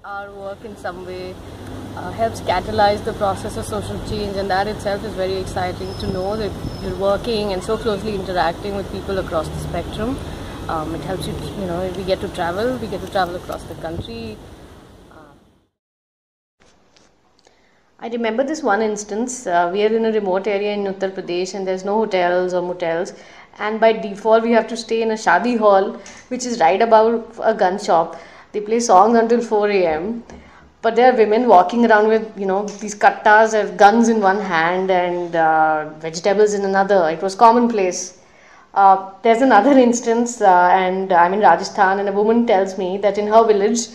our work in some way helps catalyze the process of social change, and that itself is very exciting to know that you're working and so closely interacting with people across the spectrum. It helps we get to travel across the country. I remember this one instance. We are in a remote area in Uttar Pradesh and there's no hotels or motels, and by default we have to stay in a shadi hall which is right above a gun shop. They play songs until 4 a.m. But there are women walking around with these kattas, have guns in one hand and vegetables in another. It was commonplace. There's another instance, and I'm in Rajasthan, and a woman tells me that in her village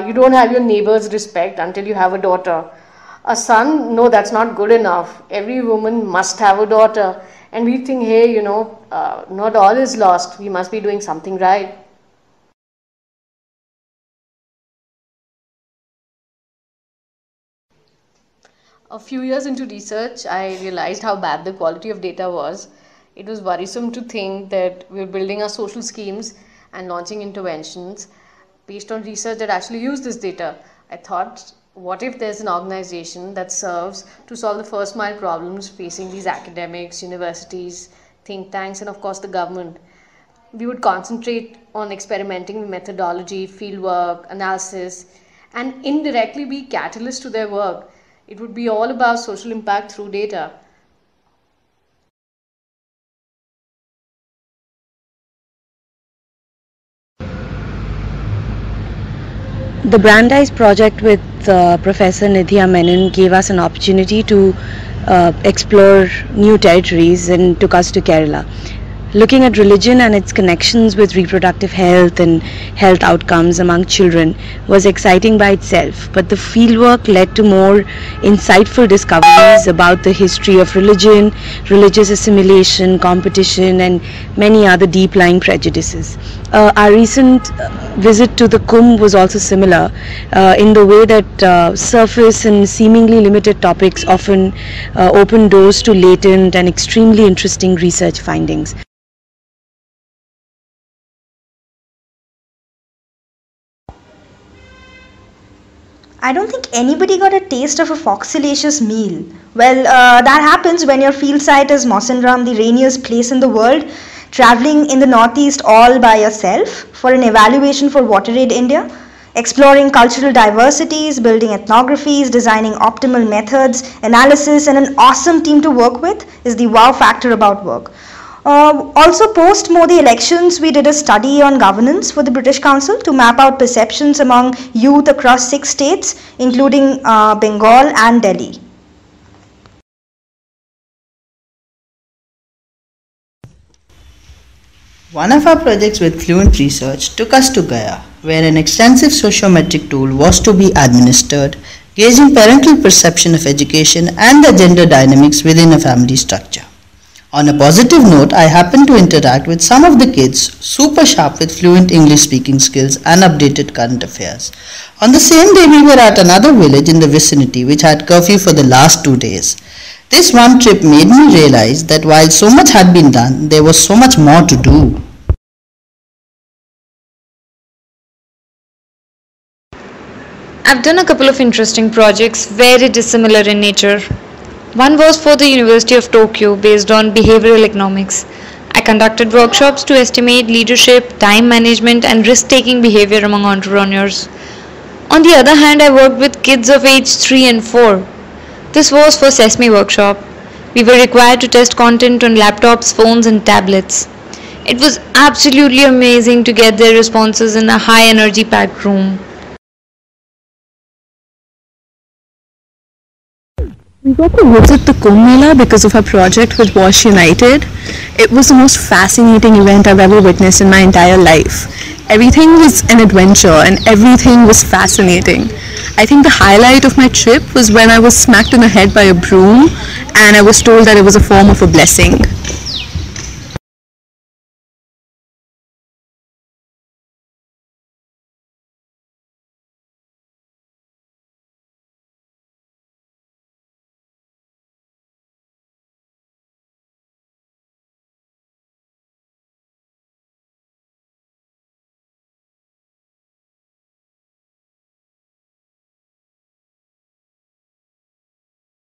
you don't have your neighbor's respect until you have a daughter. A son, no, that's not good enough. Every woman must have a daughter. And we think, hey, not all is lost. We must be doing something right. A few years into research, I realized how bad the quality of data was. It was worrisome to think that we were building our social schemes and launching interventions based on research that actually used this data. I thought, what if there's an organization that serves to solve the first mile problems facing these academics, universities, think tanks, and of course the government? We would concentrate on experimenting with methodology, fieldwork, analysis, and indirectly be catalysts to their work. It would be all about social impact through data. The Brandeis project with Professor Nidhya Menon gave us an opportunity to explore new territories and took us to Kerala. Looking at religion and its connections with reproductive health and health outcomes among children was exciting by itself, but the fieldwork led to more insightful discoveries about the history of religion, religious assimilation, competition, and many other deep-lying prejudices. Our recent visit to the Kumbh was also similar in the way that surface and seemingly limited topics often open doors to latent and extremely interesting research findings. I don't think anybody got a taste of a foxylacious meal. Well, that happens when your field site is Mawsynram, the rainiest place in the world, traveling in the northeast all by yourself for an evaluation for WaterAid India, exploring cultural diversities, building ethnographies, designing optimal methods, analysis, and an awesome team to work with is the wow factor about work. Also, post Modi elections, we did a study on governance for the British Council to map out perceptions among youth across 6 states, including Bengal and Delhi. One of our projects with Fluent Research took us to Gaya, where an extensive sociometric tool was to be administered, gauging parental perception of education and the gender dynamics within a family structure. On a positive note, I happened to interact with some of the kids super sharp with fluent English speaking skills and updated current affairs. On the same day, we were at another village in the vicinity which had curfew for the last 2 days. This one trip made me realize that while so much had been done, there was so much more to do. I've done a couple of interesting projects very dissimilar in nature. One was for the University of Tokyo based on behavioral economics. I conducted workshops to estimate leadership, time management, and risk-taking behavior among entrepreneurs. On the other hand, I worked with kids of age 3 and 4. This was for Sesame Workshop. We were required to test content on laptops, phones, and tablets. It was absolutely amazing to get their responses in a high-energy packed room. We got to visit the Kumbh Mela because of our project with Wash United. It was the most fascinating event I've ever witnessed in my entire life. Everything was an adventure and everything was fascinating. I think the highlight of my trip was when I was smacked in the head by a broom and I was told that it was a form of a blessing.